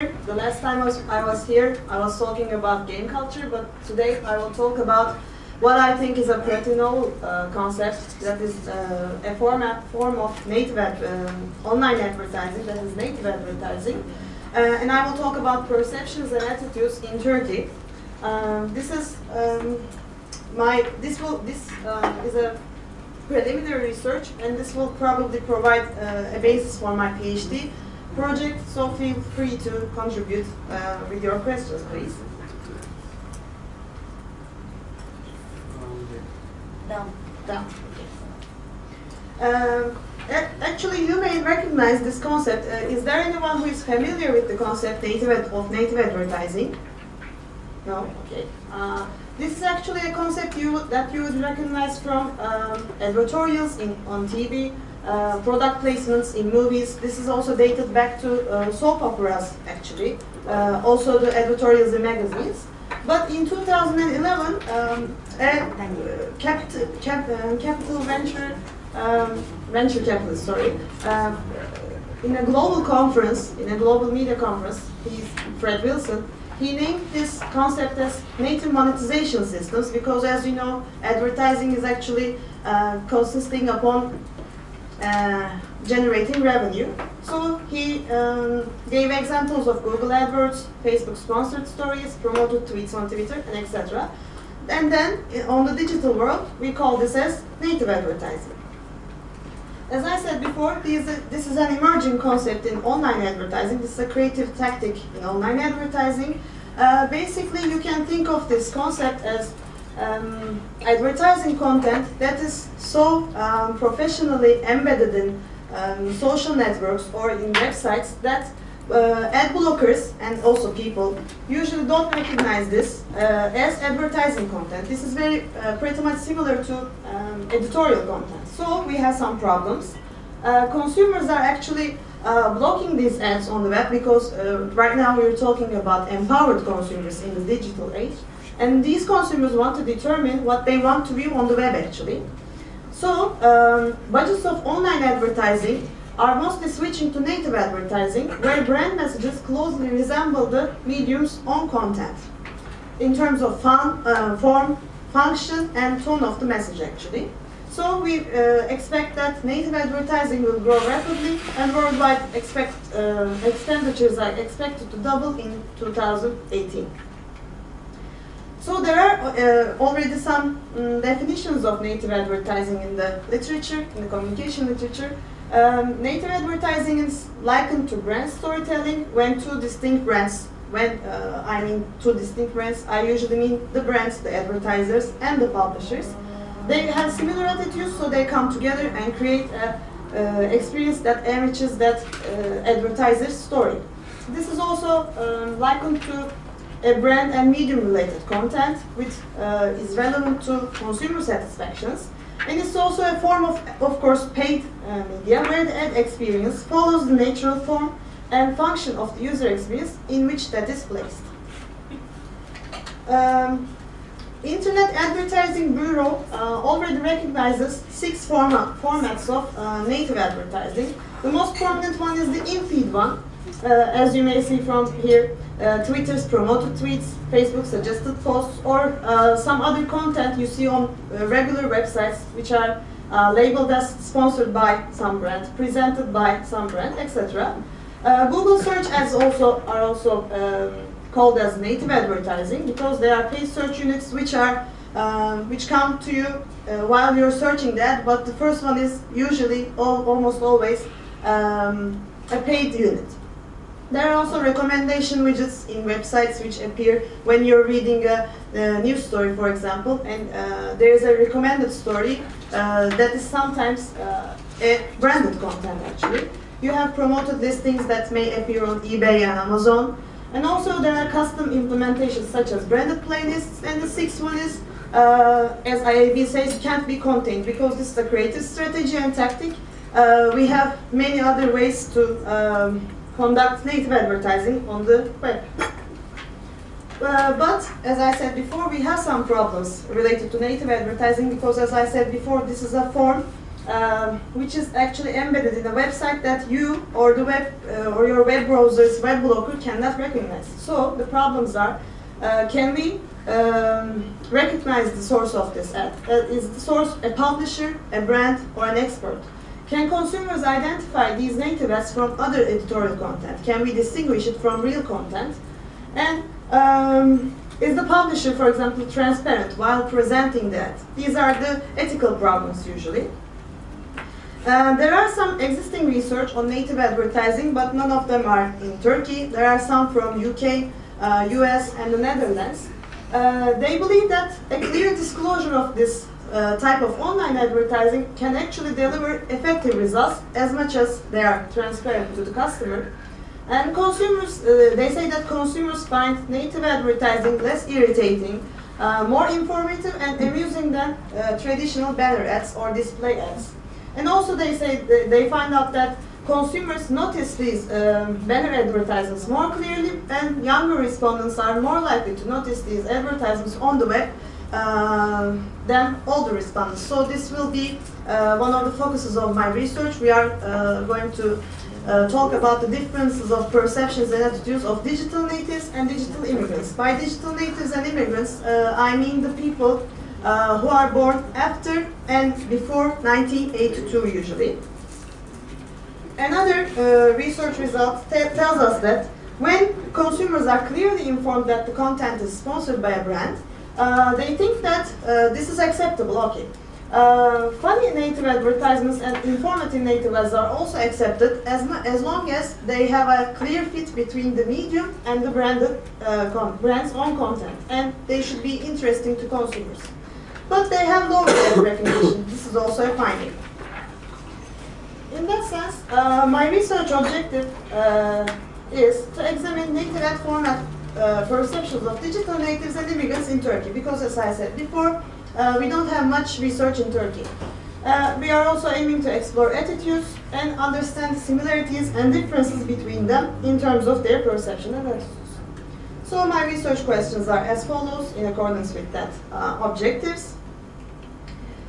The last time I was here, I was talking about game culture, but today I will talk about what I think is a pretty novel concept, that is a form of native online advertising, that is native advertising. And I will talk about perceptions and attitudes in Turkey. This is a preliminary research, and this will probably provide a basis for my PhD project, so feel free to contribute with your questions, please. Down. Down. Actually, you may recognize this concept. Is there anyone who is familiar with the concept of native advertising? No? Okay. This is actually a concept that you would recognize from advertorials on TV, product placements in movies. This is also dated back to soap operas, actually. Also the editorials in magazines. But in 2011, capital venture capitalist, sorry, in a global conference, in a global media conference, Fred Wilson, he named this concept as native monetization systems because, as you know, advertising is actually consisting upon generating revenue. So he gave examples of Google AdWords, Facebook sponsored stories, promoted tweets on Twitter, and etc. And then on the digital world, we call this as native advertising. As I said before, this is an emerging concept in online advertising. This is a creative tactic in online advertising. Basically, you can think of this concept as advertising content that is so professionally embedded in social networks or in websites that ad blockers and also people usually don't recognize this as advertising content. This is pretty much similar to editorial content. So we have some problems. Consumers are actually blocking these ads on the web because right now we're talking about empowered consumers in the digital age. And these consumers want to determine what they want to view on the web, actually. So, budgets of online advertising are mostly switching to native advertising, where brand messages closely resemble the medium's own content in terms of form, function, and tone of the message, actually. So, we expect that native advertising will grow rapidly, and worldwide expenditures are expected to double in 2018. So there are already some definitions of native advertising in the literature, in the communication literature. Native advertising is likened to brand storytelling when two distinct brands, I mean two distinct brands, I usually mean the brands, the advertisers, and the publishers. They have similar attitudes, so they come together and create an experience that enriches that advertiser's story. This is also likened to a brand and medium related content which is relevant to consumer satisfactions, and it's also a form of course, paid media where the ad experience follows the natural form and function of the user experience in which that is placed. Internet Advertising Bureau already recognizes 6 formats of native advertising. The most prominent one is the in-feed one. As you may see from here, Twitter's promoted tweets, Facebook suggested posts, or some other content you see on regular websites which are labeled as sponsored by some brand, presented by some brand, etc. Google search ads are also called as native advertising because they are paid search units which come to you while you're searching the ad, but the first one is usually almost always a paid unit. There are also recommendation widgets in websites which appear when you're reading a news story, for example, and there is a recommended story that is sometimes a branded content, actually. You have promoted listings that may appear on eBay and Amazon, and also there are custom implementations such as branded playlists, and the sixth one is, as IAB says, can't be contained because this is a creative strategy and tactic. We have many other ways to conduct native advertising on the web. But, as I said before, we have some problems related to native advertising because, as I said before, this is a form which is actually embedded in a website that you or the web or your web browser's web blocker cannot recognize. So the problems are, can we recognize the source of this ad? Is the source a publisher, a brand, or an expert? Can consumers identify these native ads from other editorial content? Can we distinguish it from real content? And is the publisher, for example, transparent while presenting that? These are the ethical problems usually. There are some existing research on native advertising, but none of them are in Turkey. There are some from UK, US, and the Netherlands. They believe that a clear disclosure of this type of online advertising can actually deliver effective results as much as they are transparent to the customer. And consumers, they say that consumers find native advertising less irritating, more informative and amusing than traditional banner ads or display ads. And also they say they find out that consumers notice these banner advertisements more clearly, and younger respondents are more likely to notice these advertisements on the web than older respondents. So this will be one of the focuses of my research. We are going to talk about the differences of perceptions and attitudes of digital natives and digital immigrants. By digital natives and immigrants, I mean the people who are born after and before 1982 usually. Another research result tells us that when consumers are clearly informed that the content is sponsored by a brand, they think that this is acceptable, okay. Funny native advertisements and informative native ads are also accepted as long as they have a clear fit between the medium and the brand's own content, and they should be interesting to consumers. But they have lower brand recognition. This is also a finding. In that sense, my research objective is to examine native ad format perceptions of digital natives and immigrants in Turkey, because as I said before, we don't have much research in Turkey. We are also aiming to explore attitudes and understand the similarities and differences between them in terms of their perception and attitudes. So my research questions are as follows in accordance with that objectives.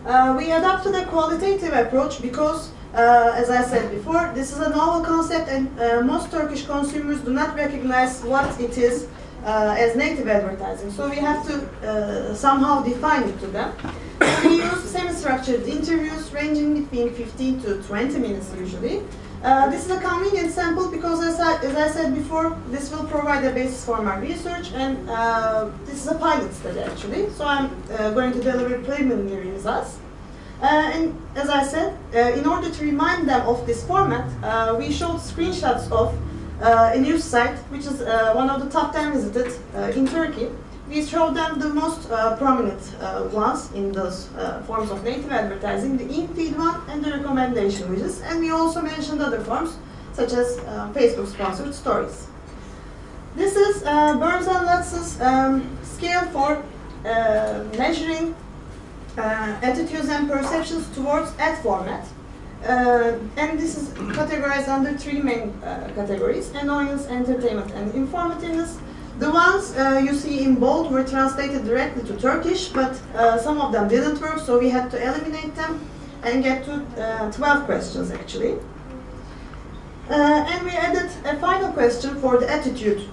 We adopted a qualitative approach because, as I said before, this is a novel concept, and most Turkish consumers do not recognize what it is as native advertising. So we have to somehow define it to them. We use semi-structured interviews ranging between 15 to 20 minutes usually. This is a convenient sample because, as I said before, this will provide a basis for my research, and this is a pilot study actually. So I'm going to deliver preliminary results. And as I said, in order to remind them of this format, we showed screenshots of a news site, which is one of the top 10 visited in Turkey. We showed them the most prominent ones in those forms of native advertising, the in-feed one and the recommendation widgets, and we also mentioned other forms, such as Facebook-sponsored stories. This is Burns and Lutz's scale for measuring attitudes and perceptions towards ad format. And this is categorized under three main categories: annoyance, entertainment, and informativeness. The ones you see in bold were translated directly to Turkish, but some of them didn't work, so we had to eliminate them and get to 12 questions actually. And we added a final question for the attitude,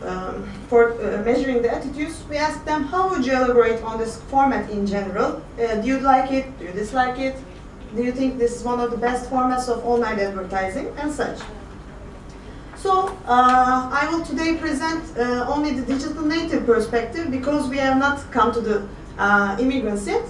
for measuring the attitudes. We asked them, how would you elaborate on this format in general? Do you like it? Do you dislike it? Do you think this is one of the best formats of online advertising, and such? So I will today present only the digital native perspective, because we have not come to the immigrants yet.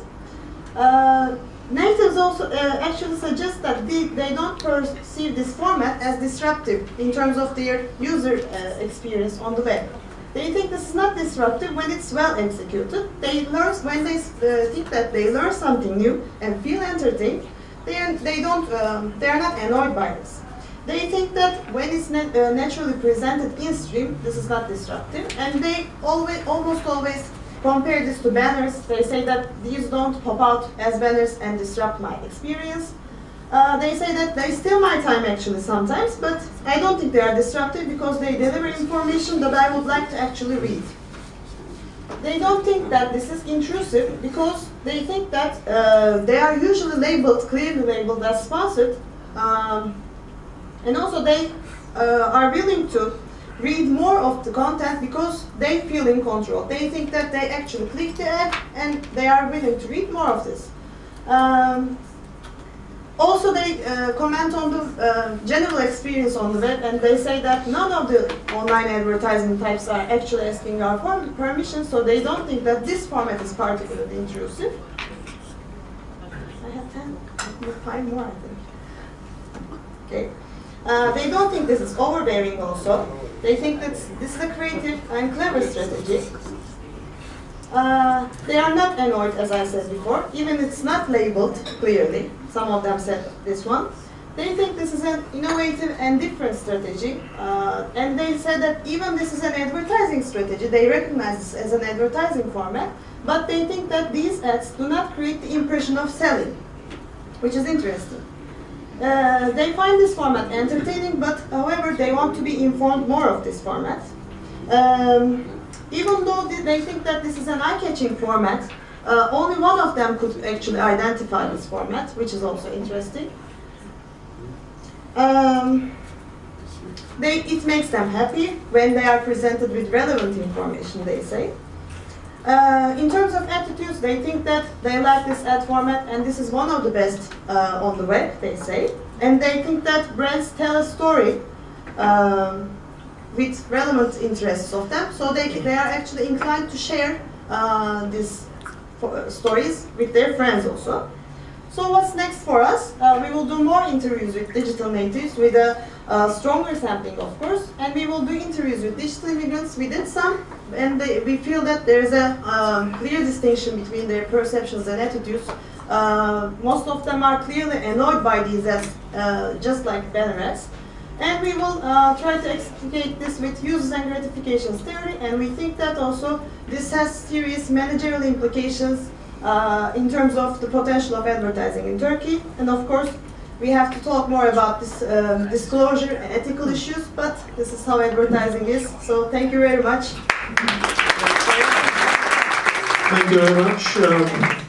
Natives also actually suggest that they don't perceive this format as disruptive in terms of their user experience on the web. They think this is not disruptive when it's well executed. They learn when they think that they learn something new and feel entertained. They are not annoyed by this. They think that when it's naturally presented in stream, this is not disruptive, and they almost always compare this to banners. They say that these don't pop out as banners and disrupt my experience. They say that they steal my time actually sometimes, but I don't think they are disruptive because they deliver information that I would like to actually read. they don't think that this is intrusive because they think that they are usually labeled, clearly labeled as sponsored, and also they are willing to read more of the content because they feel in control. They think that they actually click the ad and they are willing to read more of this. Also, they comment on the general experience on the web, and they say that none of the online advertising types are actually asking our permission, so they don't think that this format is particularly intrusive. I have 10, 5 more, I think. Okay. They don't think this is overbearing also. They think that this is a creative and clever strategy. They are not annoyed, as I said before, even it's not labeled clearly. Some of them said this one. They think this is an innovative and different strategy. And they said that even this is an advertising strategy, they recognize this as an advertising format, but they think that these ads do not create the impression of selling, which is interesting. They find this format entertaining, but however, they want to be informed more of this format. Even though they think that this is an eye-catching format, only one of them could actually identify this format, which is also interesting. It makes them happy when they are presented with relevant information, they say. In terms of attitudes, they think that they like this ad format, and this is one of the best on the web, they say. And they think that brands tell a story with relevant interests of them, so they are actually inclined to share these stories with their friends also. So what's next for us? We will do more interviews with digital natives with a stronger sampling, of course, and we will do interviews with digital immigrants. We did some, and we feel that there is a clear distinction between their perceptions and attitudes. Most of them are clearly annoyed by these ads, just like banner ads. And we will try to explicate this with uses and gratifications theory, and we think that also this has serious managerial implications in terms of the potential of advertising in Turkey. And of course, we have to talk more about this disclosure and ethical issues, but this is how advertising is. So thank you very much. Thank you very much.